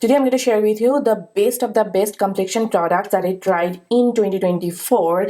Today I'm going to share with you the best of the best complexion products that I tried in 2024,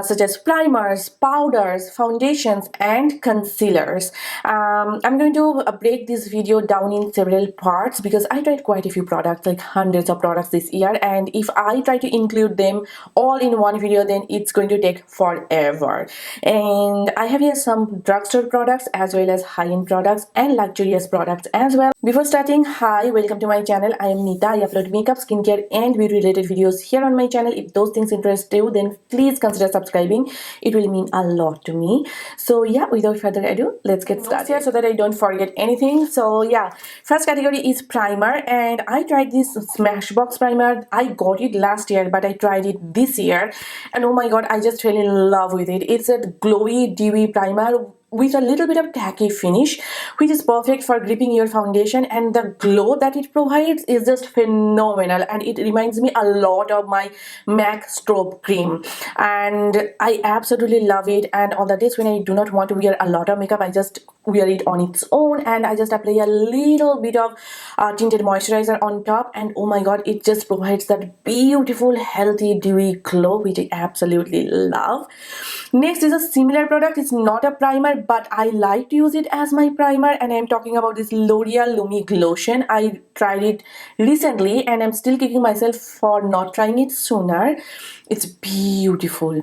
such as primers, powders, foundations, and concealers. I'm going to break this video down in several parts because I tried quite a few products, like hundreds of products this year, and if I try to include them all in one video, then it's going to take forever. And I have here some drugstore products as well as high-end products and luxurious products as well. Before starting, hi, welcome to my channel. I am Nita. I upload makeup, skincare and beauty related videos here on my channel. If those things interest you, then please consider subscribing. It will mean a lot to me. So yeah, without further ado, let's get started here so that I don't forget anything. So yeah, first category is primer, and I tried this Smashbox primer. I got it last year, but I tried it this year, and oh my god, I just fell in love with it. It's a glowy dewy primer with a little bit of tacky finish, which is perfect for gripping your foundation, and the glow that it provides is just phenomenal, and it reminds me a lot of my MAC strobe cream, and I absolutely love it. And on the days when I do not want to wear a lot of makeup, I just wear it on its own, and I just apply a little bit of tinted moisturizer on top, and oh my god, it just provides that beautiful healthy dewy glow, which I absolutely love. Next is a similar product. It's not a primer, but I like to use it as my primer, and I'm talking about this L'Oreal Lumi Glotion. I tried it recently and I'm still kicking myself for not trying it sooner. It's beautiful.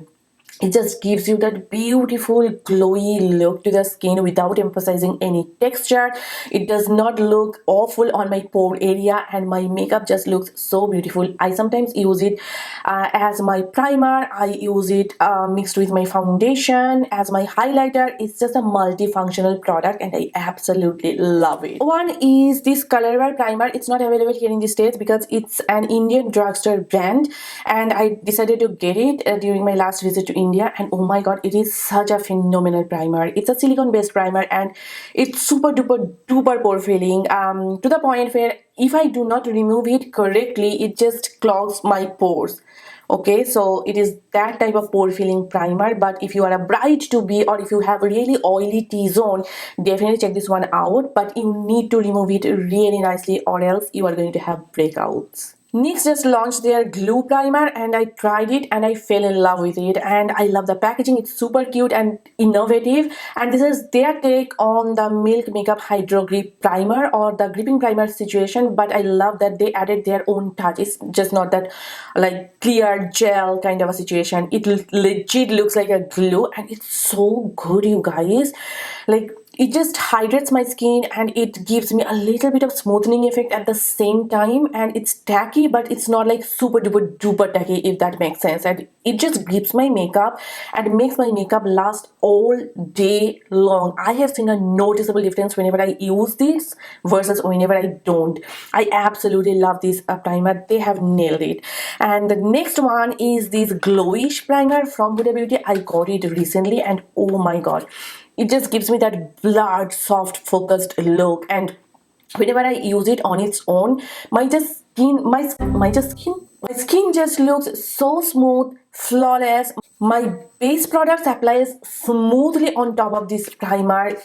It just gives you that beautiful glowy look to the skin without emphasizing any texture. It does not look awful on my pore area, and my makeup just looks so beautiful. I sometimes use it as my primer. I use it mixed with my foundation as my highlighter. It's just a multifunctional product and I absolutely love it. One is this Colorbar primer. It's not available here in the States because it's an Indian drugstore brand, and I decided to get it during my last visit to India, and oh my god, it is such a phenomenal primer. It's a silicone based primer and it's super duper pore filling, to the point where if I do not remove it correctly, it just clogs my pores. Okay, so it is that type of pore filling primer. But if you are a bride to be, or if you have really oily T-zone, definitely check this one out, but you need to remove it really nicely or else you are going to have breakouts. NYX just launched their glue primer, and I tried it and I fell in love with it, and I love the packaging. It's super cute and innovative, and this is their take on the Milk Makeup Hydro Grip Primer or the gripping primer situation, but I love that they added their own touch. It's just not that like clear gel kind of a situation. It legit looks like a glue, and it's so good, you guys. Like, it just hydrates my skin and it gives me a little bit of smoothing effect at the same time, and it's tacky but it's not like super duper tacky, if that makes sense. And it just grips my makeup and makes my makeup last all day long. I have seen a noticeable difference whenever I use this versus whenever I don't. I absolutely love this primer. They have nailed it. And the next one is this GloWish primer from Huda Beauty. I got it recently and oh my god, it just gives me that blurred, soft, focused look, and whenever I use it on its own, my skin just looks so smooth, flawless. My base product applies smoothly on top of this primer.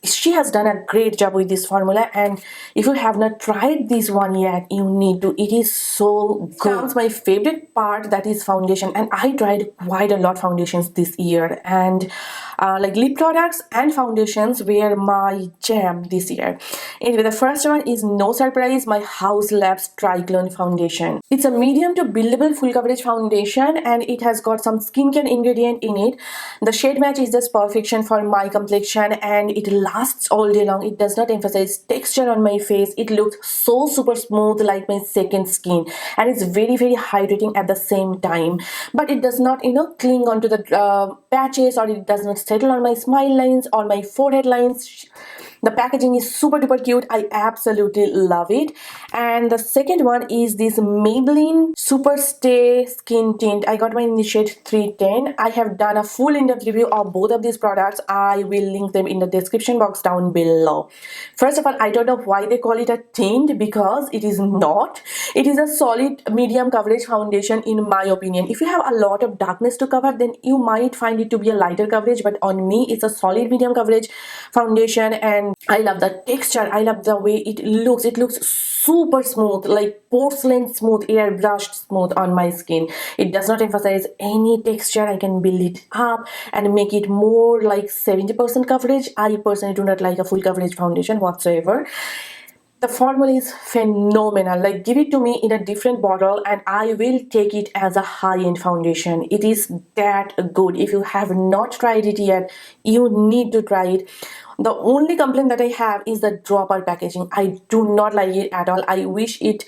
She has done a great job with this formula, and if you have not tried this one yet, you need to. It is so good. Comes my favorite part, that is foundation, and I tried quite a lot foundations this year, and like lip products and foundations were my jam this year. Anyway, the first one is no surprise, my House Labs Triclone foundation. It's a medium to buildable full coverage foundation, and it has got some skincare ingredient in it. The shade match is just perfection for my complexion, and it lasts all day long. It does not emphasize texture on my face. It looks so super smooth, like my second skin, and it's very hydrating at the same time. But it does not, cling onto the patches, or it does not settle on my smile lines or my forehead lines. The packaging is super duper cute. I absolutely love it. And the second one is this Maybelline Super Stay Skin Tint. I got mine in the shade 310. I have done a full in-depth review of both of these products. I will link them in the description box down below. First of all, I don't know why they call it a tint, because it is not. It is a solid medium coverage foundation in my opinion. If you have a lot of darkness to cover, then you might find it to be a lighter coverage, but on me it's a solid medium coverage foundation, and I love the texture. I love the way it looks. It looks super smooth, like porcelain smooth, airbrushed smooth on my skin. It does not emphasize any texture. I can build it up and make it more like 70% coverage. I personally do not like a full coverage foundation whatsoever. The formula is phenomenal. Like, give it to me in a different bottle and I will take it as a high-end foundation. It is that good. If you have not tried it yet, you need to try it. The only complaint that I have is the dropper packaging. I do not like it at all. I wish it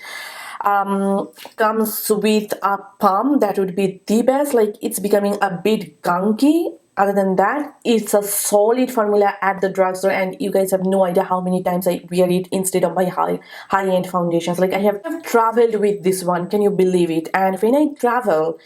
comes with a pump. That would be the best. Like, it's becoming a bit gunky. Other than that, it's a solid formula at the drugstore, and you guys have no idea how many times I wear it instead of my high-end foundations. Like, I have traveled with this one, can you believe it? And when I travel,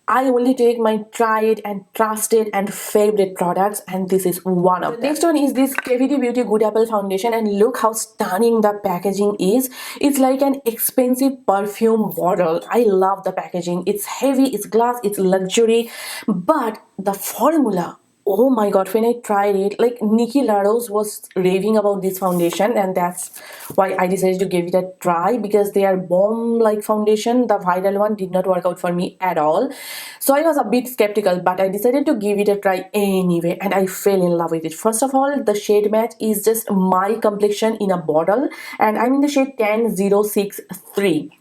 I only take my tried and trusted and favorite products, and this is one of them. The next one is this KVD Beauty Good Apple foundation, and look how stunning the packaging is. It's like an expensive perfume bottle. I love the packaging. It's heavy, it's glass, it's luxury, but the formula, oh my god, when I tried it, like Nikki Laros was raving about this foundation, and that's why I decided to give it a try, because they are bomb like foundation. The viral one did not work out for me at all, so I was a bit skeptical, but I decided to give it a try anyway, and I fell in love with it. First of all, the shade match is just my complexion in a bottle, and I'm in the shade 10063.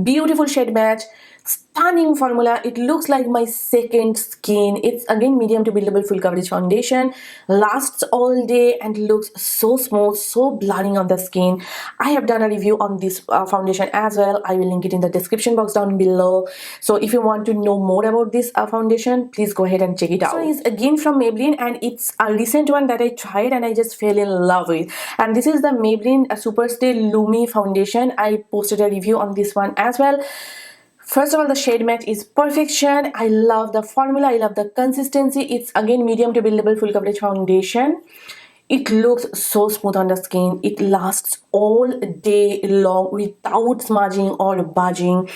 Beautiful shade match, stunning formula. It looks like my second skin. It's again medium to buildable full coverage foundation, lasts all day and looks so smooth, so blurring on the skin. I have done a review on this foundation as well. I will link it in the description box down below, so if you want to know more about this foundation, please go ahead and check it out. So it's again from Maybelline, and it's a recent one that I tried and I just fell in love with, and this is the Maybelline Superstay Lumi foundation. I posted a review on this one as well. First of all, the shade match is perfection. I love the formula. I love the consistency. It's again medium to buildable full coverage foundation. It looks so smooth on the skin. It lasts all day long without smudging or budging.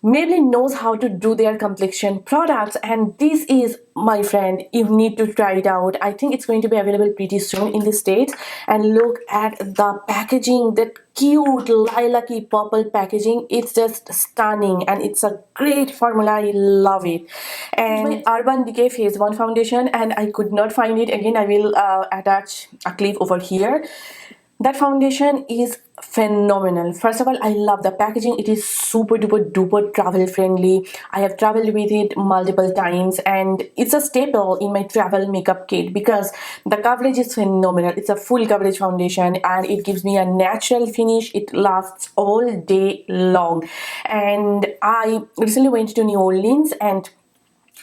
Maybelline knows how to do their complexion products, and this is, my friend, you need to try it out. I think it's going to be available pretty soon in the States. And look at the packaging, that cute lilac-y purple packaging. It's just stunning, and it's a great formula. I love it. And my Urban Decay Phase 1 foundation, and I could not find it. Again, I will attach a clip over here. That foundation is phenomenal. First of all, I love the packaging. It is super duper duper travel friendly. I have traveled with it multiple times, and it's a staple in my travel makeup kit because the coverage is phenomenal. It's a full coverage foundation, and it gives me a natural finish. It lasts all day long. And I recently went to New Orleans, and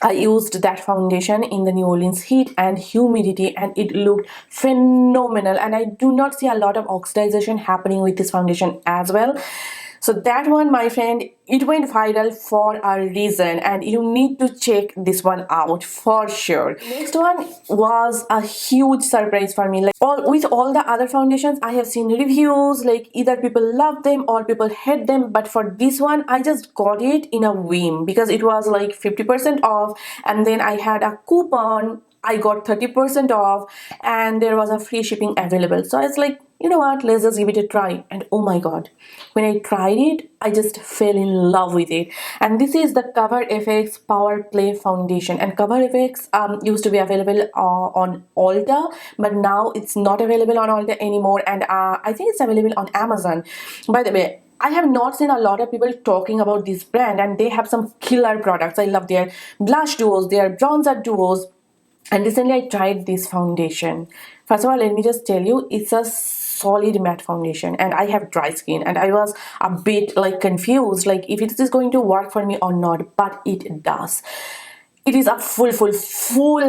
I used that foundation in the New Orleans heat and humidity, and it looked phenomenal. And I do not see a lot of oxidization happening with this foundation as well. So that one, my friend, it went viral for a reason, and you need to check this one out for sure. Next one was a huge surprise for me. Like with all the other foundations, I have seen reviews, like either people love them or people hate them, but for this one, I just got it in a whim because it was like 50% off, and then I had a coupon. I got 30% off, and there was a free shipping available. So it's like, you know what, let's just give it a try. And oh my god, when I tried it, I just fell in love with it. And this is the Cover FX Power Play foundation, and Cover FX used to be available on Ulta, but now it's not available on Ulta anymore, and I think it's available on Amazon. By the way, I have not seen a lot of people talking about this brand, and they have some killer products. I love their blush duos, their bronzer duos. And recently I tried this foundation. First of all, let me just tell you, it's a solid matte foundation, and I have dry skin, and I was a bit like confused, like if it is going to work for me or not, but it does. It is a full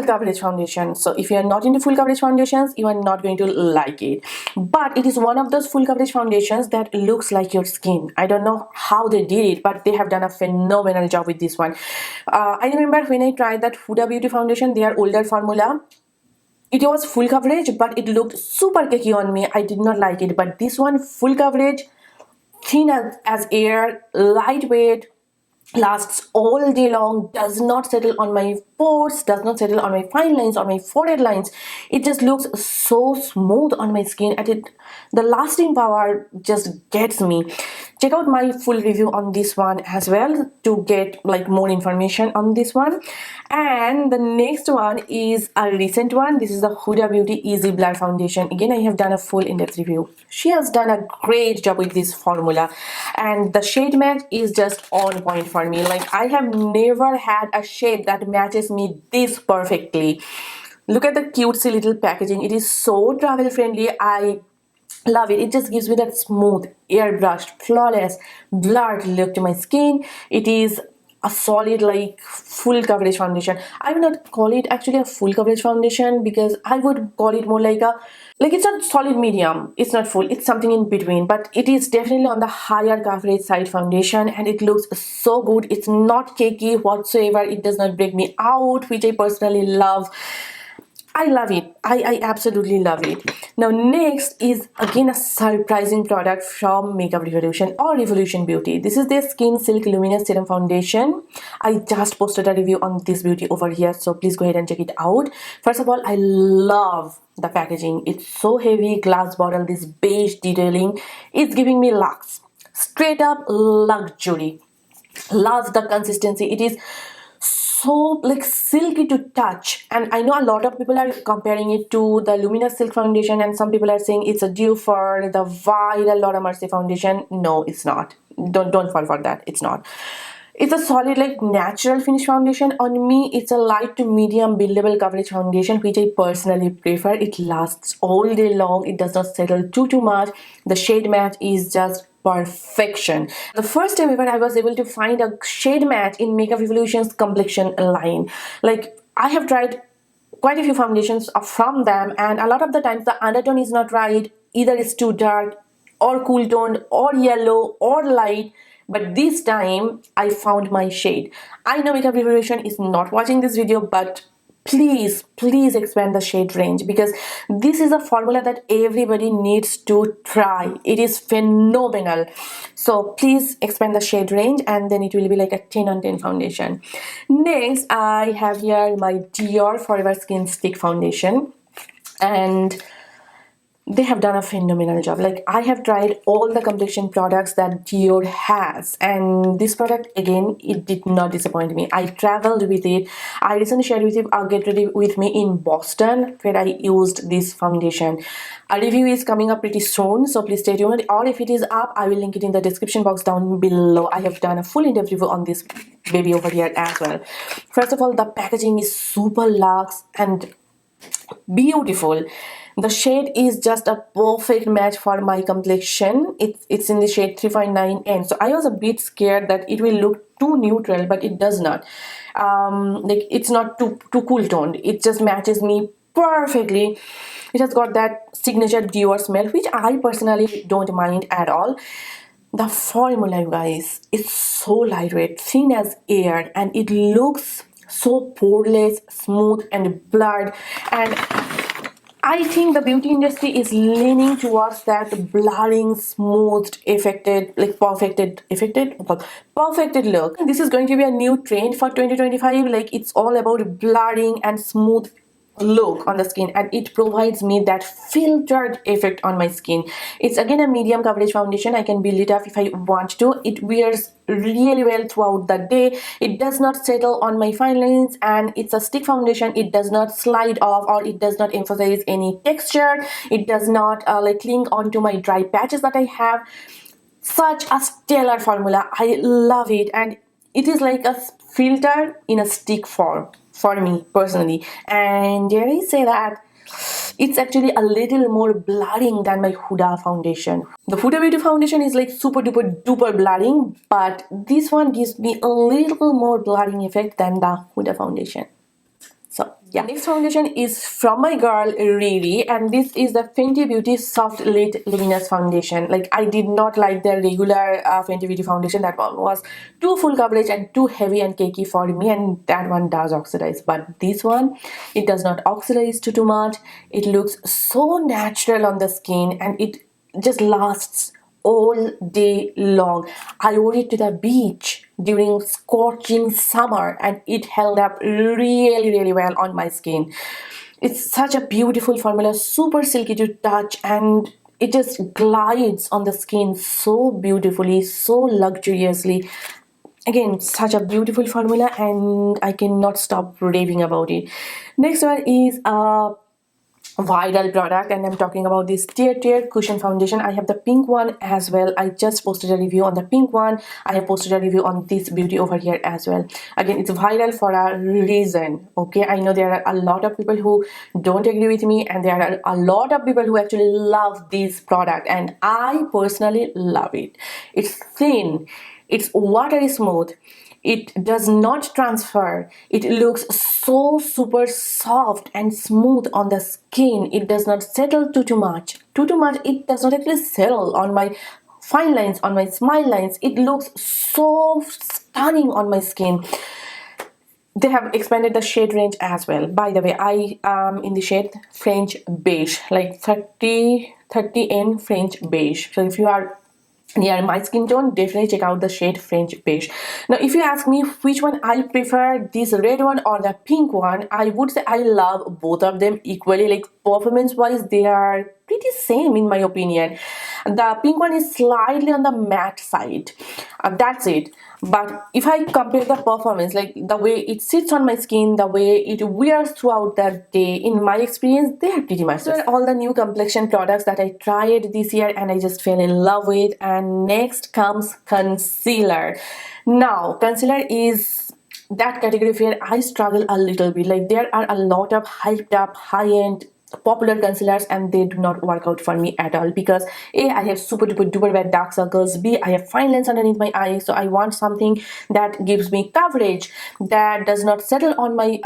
coverage foundation. So if you are not into full coverage foundations, you are not going to like it. But it is one of those full coverage foundations that looks like your skin. I don't know how they did it, but they have done a phenomenal job with this one. I remember when I tried that Huda Beauty foundation, their older formula, it was full coverage, but it looked super cakey on me. I did not like it. But this one, full coverage, thin as air, lightweight, lasts all day long, does not settle on my pores, does not settle on my fine lines or my forehead lines. It just looks so smooth on my skin, and the lasting power just gets me. Check out my full review on this one as well to get like more information on this one. And the next one is a recent one. This is the Huda Beauty Easy Blur Foundation. Again, I have done a full in-depth review. She has done a great job with this formula, and the shade match is just on point for me. Like, I have never had a shade that matches me this perfectly. Look at the cutesy little packaging. It is so travel friendly. I love it. It just gives me that smooth, airbrushed, flawless, blurred look to my skin. It is a solid, like, full coverage foundation. I would not call it actually a full coverage foundation, because I would call it more like it's not solid medium, it's not full, it's something in between, but it is definitely on the higher coverage side foundation, and it looks so good. It's not cakey whatsoever. It does not break me out, which I personally love. I love it. I absolutely love it. Now, next is again a surprising product from Makeup Revolution or Revolution Beauty. This is their Skin Silk Luminous Serum Foundation. I just posted a review on this beauty over here, so please go ahead and check it out. First of all, I love the packaging. It's so heavy, glass bottle, this beige detailing. It's giving me luxe. Straight up luxury. Love the consistency. It is so like silky to touch, and I know a lot of people are comparing it to the Luminous Silk Foundation, and some people are saying it's a due for the viral Laura Mercier foundation. No, it's not. Don't fall for that. It's not. It's a solid, like, natural finish foundation. On me, it's a light to medium buildable coverage foundation, which I personally prefer. It lasts all day long. It does not settle too much. The shade match is just perfection. The first time ever I was able to find a shade match in Makeup Revolution's Complexion line. Like, I have tried quite a few foundations from them, and a lot of the times the undertone is not right. Either it's too dark or cool toned or yellow or light, but this time I found my shade. I know Makeup Revolution is not watching this video, but please expand the shade range, because this is a formula that everybody needs to try. It is phenomenal. So please expand the shade range, and then it will be like a 10 on 10 foundation. Next, I have here my Dior Forever Skin Stick Foundation, and they have done a phenomenal job. Like, I have tried all the complexion products that Dior has, and this product, again, it did not disappoint me. I traveled with it. I recently shared with you a get ready with me in Boston, where I used this foundation. A review is coming up pretty soon, so please stay tuned, or if it is up, I will link it in the description box down below. I have done a full in-depth review on this baby over here as well. First of all, the packaging is super luxe and beautiful. The shade is just a perfect match for my complexion. It's in the shade 3.9N. So I was a bit scared that it will look too neutral, but it does not. Like, it's not too cool toned. It just matches me perfectly. It has got that signature Dior smell, which I personally don't mind at all. The formula, you guys, is so lightweight, thin as air, and it looks so poreless, smooth, and blurred. And I think the beauty industry is leaning towards that blurring, smoothed, perfected look. This is going to be a new trend for 2025. Like, it's all about blurring and smooth look on the skin, and it provides me that filtered effect on my skin. It's again a medium coverage foundation. I can build it up if I want to. It wears really well throughout the day. It does not settle on my fine lines, and it's a stick foundation. It does not slide off, or it does not emphasize any texture. It does not like cling onto my dry patches that I have. Such a stellar formula. I love it, and it is like a filter in a stick form for me personally. And dare I say that it's actually a little more blurring than my Huda foundation. The Huda Beauty foundation is like super duper blurring, but this one gives me a little more blurring effect than the Huda foundation. So yeah, next foundation is from my girl Riri, and this is the Fenty Beauty Soft Lit Luminous Foundation. Like, I did not like the regular Fenty Beauty foundation. That one was too full coverage and too heavy and cakey for me, and that one does oxidize. But this one, it does not oxidize too much. It looks so natural on the skin, and it just lasts all day long. I wore it to the beach during scorching summer and it held up really well on my skin. It's such a beautiful formula, super silky to touch, and it just glides on the skin so beautifully, so luxuriously. Again, such a beautiful formula, and I cannot stop raving about it. Next one is a viral product, and I'm talking about this Tear Cushion Foundation. I have the pink one as well. I just posted a review on the pink one. I have posted a review on this beauty over here as well. Again, it's viral for a reason. Okay, I know there are a lot of people who don't agree with me, and there are a lot of people who actually love this product, and I personally love it. It's thin, it's watery smooth, it does not transfer, it looks so super soft and smooth on the skin. It does not settle too much. Too much, it does not actually settle on my fine lines, on my smile lines. It looks so stunning on my skin. They have expanded the shade range as well. By the way, I am in the shade French Beige, like 30 in French Beige. So if you are near my skin tone, definitely check out the shade French Beige. Now, if you ask me which one I prefer, this red one or the pink one, I would say I love both of them equally. Like performance wise, they are pretty same in my opinion. The pink one is slightly on the matte side. That's it. But if I compare the performance, like the way it sits on my skin, the way it wears throughout the day, in my experience, they are pretty much. So all the new complexion products that I tried this year and I just fell in love with. And next comes concealer. Now, concealer is that category where I struggle a little bit. Like there are a lot of hyped up, high-end popular concealers and they do not work out for me at all, because A, I have super duper bad dark circles, B, I have fine lines underneath my eyes, so I want something that gives me coverage, that does not settle on my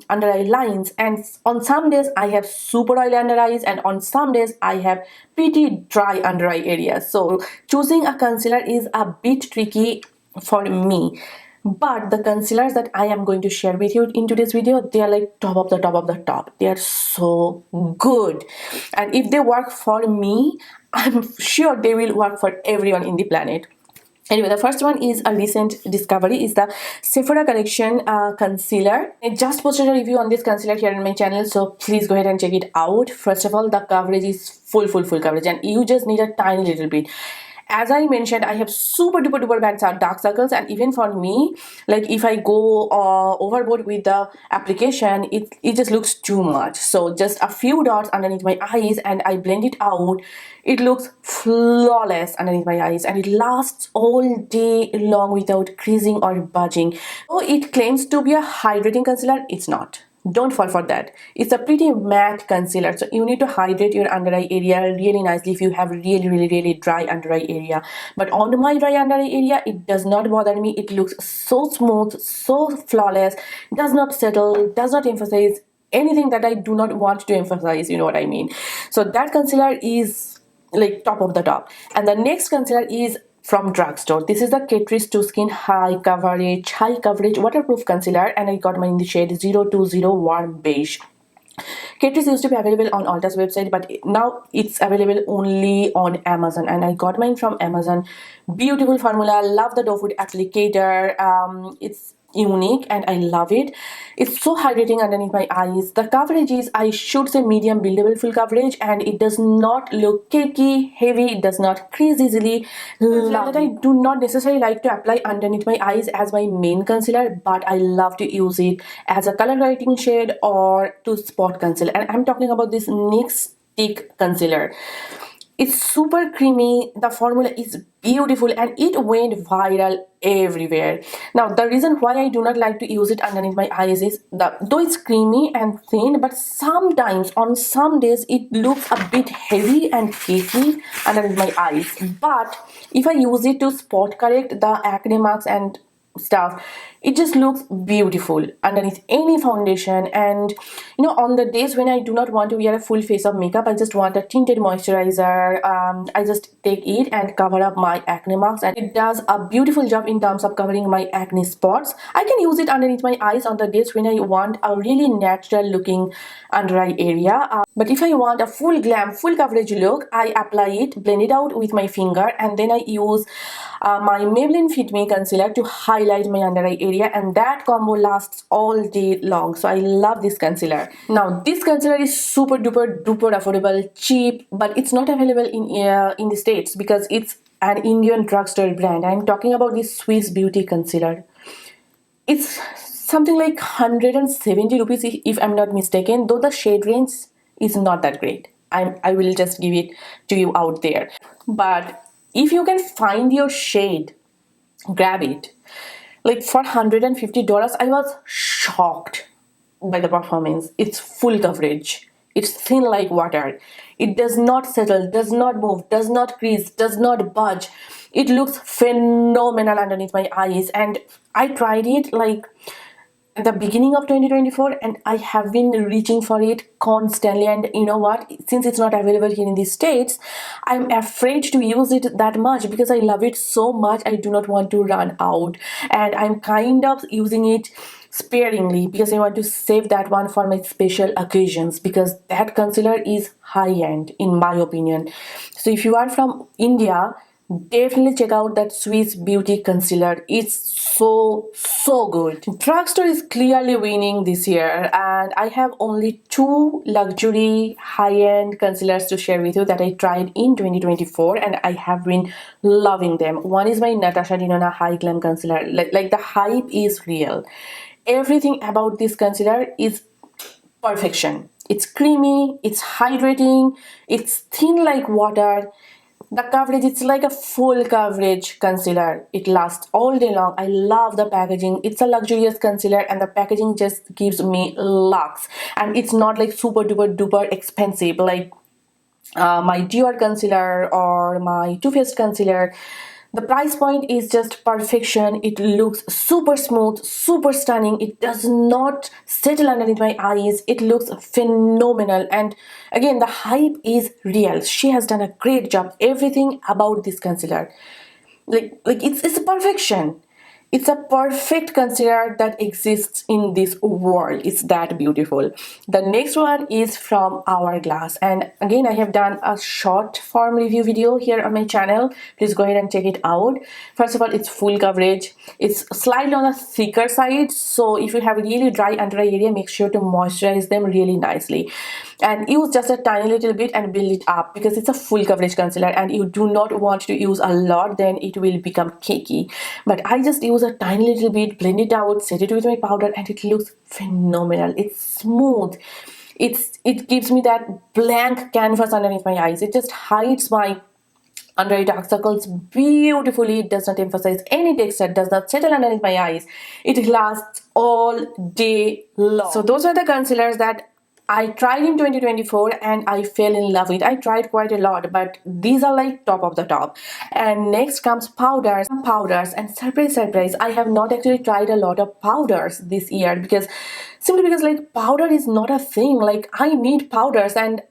under eye lines. And on some days I have super oily under eyes, and on some days I have pretty dry under eye areas. So choosing a concealer is a bit tricky for me. But the concealers that I am going to share with you in today's video, they are like top of the top of the top. They are so good. And if they work for me, I'm sure they will work for everyone in the planet. Anyway, the first one is a recent discovery, is the Sephora collection concealer. I just posted a review on this concealer here on my channel, so please go ahead and check it out. First of all, the coverage is full coverage, and you just need a tiny little bit. As I mentioned, I have super duper bad dark circles, and even for me, like if I go overboard with the application, it just looks too much. So just a few dots underneath my eyes and I blend it out. It looks flawless underneath my eyes and it lasts all day long without creasing or budging. So it claims to be a hydrating concealer, it's not. Don't fall for that. It's a pretty matte concealer, so you need to hydrate your under eye area really nicely if you have really dry under eye area. But on my dry under eye area, it does not bother me. It looks so smooth, so flawless, does not settle, does not emphasize anything that I do not want to emphasize, you know what I mean. So that concealer is like top of the top. And the next concealer is from drugstore. This is the Catrice 2 Skin high coverage waterproof concealer, and I got mine in the shade 020 Warm Beige. Catrice used to be available on Ulta's website, but now it's available only on Amazon, and I got mine from Amazon. Beautiful formula, love the doe foot applicator. It's unique and I love it. It's so hydrating underneath my eyes. The coverage is, I should say, medium buildable full coverage, and it does not look cakey, heavy, it does not crease easily. That I do not necessarily like to apply underneath my eyes as my main concealer, but I love to use it as a color correcting shade or to spot conceal. And I'm talking about this NYX Stick Concealer. It's super creamy, the formula is beautiful, and it went viral everywhere. Now, the reason why I do not like to use it underneath my eyes is that though it's creamy and thin, but sometimes on some days it looks a bit heavy and cakey underneath my eyes. But if I use it to spot correct the acne marks and stuff, it just looks beautiful underneath any foundation. And on the days when I do not want to wear a full face of makeup, I just want a tinted moisturizer, I just take it and cover up my acne marks, and it does a beautiful job in terms of covering my acne spots. I can use it underneath my eyes on the days when I want a really natural looking under eye area, but if I want a full glam, full coverage look, I apply it, blend it out with my finger, and then I use my Maybelline Fit Me concealer to highlight my under eye area, and that combo lasts all day long. So I love this concealer. Now this concealer is super duper affordable, cheap, but it's not available in the States because it's an Indian drugstore brand. I'm talking about this Swiss Beauty concealer. It's something like 170 rupees if I'm not mistaken, though the shade range is not that great. I will just give it to you out there. But if you can find your shade, grab it. Like for $150, I was shocked by the performance. It's full coverage. It's thin like water. It does not settle, does not move, does not crease, does not budge. It looks phenomenal underneath my eyes, and I tried it like at the beginning of 2024, and I have been reaching for it constantly. And you know what, since it's not available here in the States, I'm afraid to use it that much because I love it so much. I do not want to run out, and I'm kind of using it sparingly because I want to save that one for my special occasions, because that concealer is high-end in my opinion. So if you are from India, definitely check out that Swiss Beauty concealer. It's so good. Drugstore is clearly winning this year, and I have only two luxury high-end concealers to share with you that I tried in 2024, and I have been loving them. One is my Natasha Denona High Glam Concealer. Like the hype is real. Everything about this concealer is perfection. It's creamy, it's hydrating, it's thin like water. The coverage, it's like a full coverage concealer. It lasts all day long. I love the packaging. It's a luxurious concealer, and the packaging just gives me lux. And it's not like super duper expensive like my Dior concealer or my Too Faced concealer. The price point is just perfection. It looks super smooth, super stunning. It does not settle underneath my eyes. It looks phenomenal. And again, the hype is real. She has done a great job. Everything about this concealer, like it's perfection. It's a perfect concealer that exists in this world. It's that beautiful. The next one is from Hourglass, and again I have done a short form review video here on my channel. Please go ahead and check it out. First of all, it's full coverage. It's slightly on the thicker side, so if you have a really dry under eye area, make sure to moisturize them really nicely and use just a tiny little bit and build it up, because it's a full coverage concealer and you do not want to use a lot, then it will become cakey. But I just use a tiny little bit, blend it out, set it with my powder, and it looks phenomenal. It's smooth. It gives me that blank canvas underneath my eyes. It just hides my under eye dark circles beautifully. It does not emphasize any texture, does not settle underneath my eyes. It lasts all day long. So those are the concealers that I tried in 2024 and I fell in love with. I tried quite a lot, but these are like top of the top. And next comes powders. And surprise, I have not actually tried a lot of powders this year, because simply because like powder is not a thing. Like I need powders, and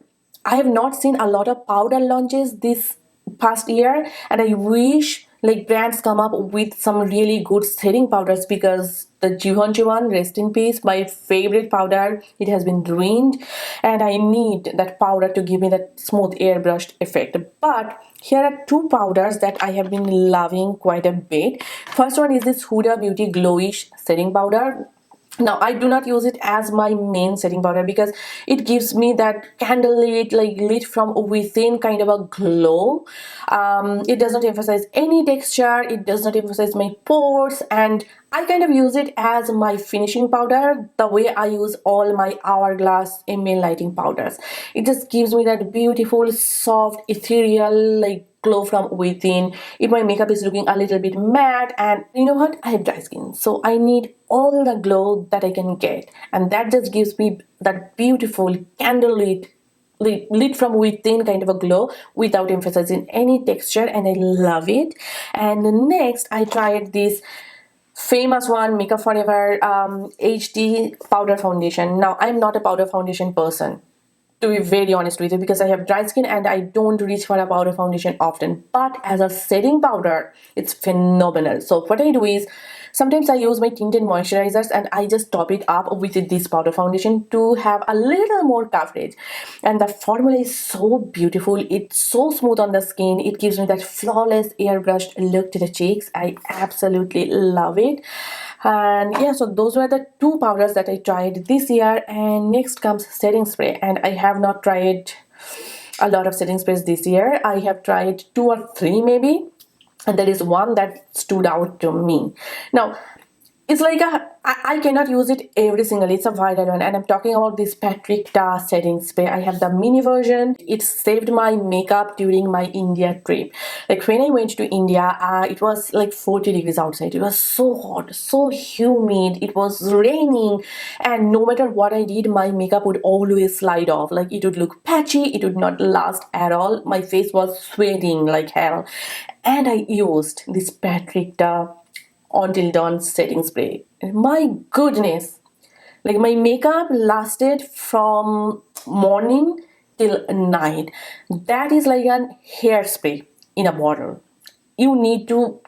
I have not seen a lot of powder launches this past year, and I wish like brands come up with some really good setting powders, because the Givenchy one, rest in peace, my favorite powder, it has been ruined, and I need that powder to give me that smooth airbrushed effect. But here are two powders that I have been loving quite a bit. First one is this Huda Beauty GloWish setting powder. Now I do not use it as my main setting powder because it gives me that candlelit, like lit from within kind of a glow. It does not emphasize any texture, it does not emphasize my pores, and I kind of use it as my finishing powder the way I use all my Hourglass ambient lighting powders. It just gives me that beautiful, soft, ethereal, like glow from within. If my makeup is looking a little bit matte, and you know what, I have dry skin, so I need all the glow that I can get, and that just gives me that beautiful candlelit, lit from within kind of a glow without emphasizing any texture, and I love it. And next I tried this famous one, Makeup Forever HD powder foundation. Now, I'm not a powder foundation person, to be very honest with you, because I have dry skin and I don't reach for a powder foundation often. But as a setting powder, it's phenomenal. So what I do is, sometimes I use my tinted moisturizers and I just top it up with this powder foundation to have a little more coverage. And the formula is so beautiful. It's so smooth on the skin. It gives me that flawless airbrushed look to the cheeks. I absolutely love it. And yeah, so those were the two powders that I tried this year. And next comes setting spray, and I have not tried a lot of setting sprays this year. I have tried 2 or 3 maybe, and there is one that stood out to me. Now, it's like I cannot use it every single, it's a viral one, and I'm talking about this Patrick Ta setting spray. I have the mini version. It saved my makeup during my India trip. Like when I went to India, it was like 40 degrees outside. It was so hot, so humid, it was raining, and no matter what I did, my makeup would always slide off. Like it would look patchy, it would not last at all. My face was sweating like hell, and I used this Patrick Ta Until Dawn setting spray. My goodness, like my makeup lasted from morning till night. That is like an hairspray in a bottle. You need to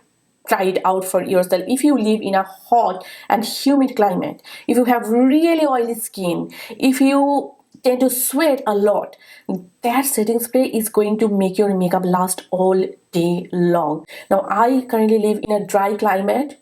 try it out for yourself. If you live in a hot and humid climate, if you have really oily skin, if you tend to sweat a lot, that setting spray is going to make your makeup last all day long. Now, I currently live in a dry climate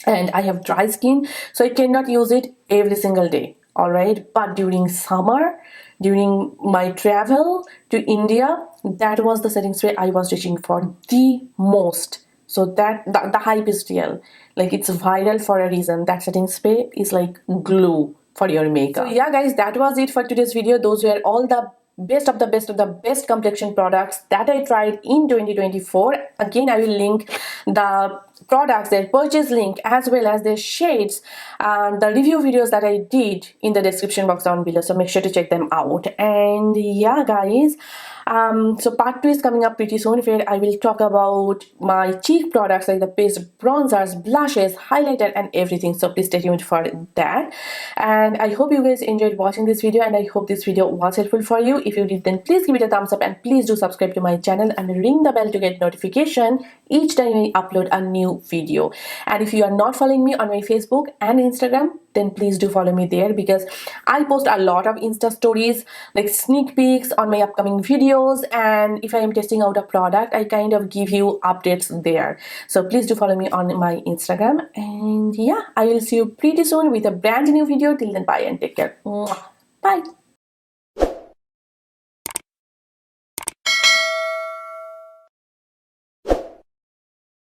and I have dry skin, so I cannot use it every single day. All right, but during summer, during my travel to India, that was the setting spray I was reaching for the most. So that the hype is real. Like it's viral for a reason. That setting spray is like glue for your makeup. So yeah, guys, that was it for today's video. Those were all the best of the best of the best complexion products that I tried in 2024. Again, I will link the products, their purchase link, as well as their shades and the review videos that I did in the description box down below, so make sure to check them out. And yeah, guys, so part 2 is coming up pretty soon, where I will talk about my cheek products like the paste bronzers, blushes, highlighter, and everything. So please stay tuned for that. And I hope you guys enjoyed watching this video, and I hope this video was helpful for you. If you did, then please give it a thumbs up, and please do subscribe to my channel and ring the bell to get notification each time I upload a new video. And if you are not following me on my Facebook and Instagram, then please do follow me there, because I post a lot of Insta stories, like sneak peeks on my upcoming videos, and if I am testing out a product, I kind of give you updates there. So please do follow me on my Instagram. And yeah, I will see you pretty soon with a brand new video. Till then, bye and take care. Bye.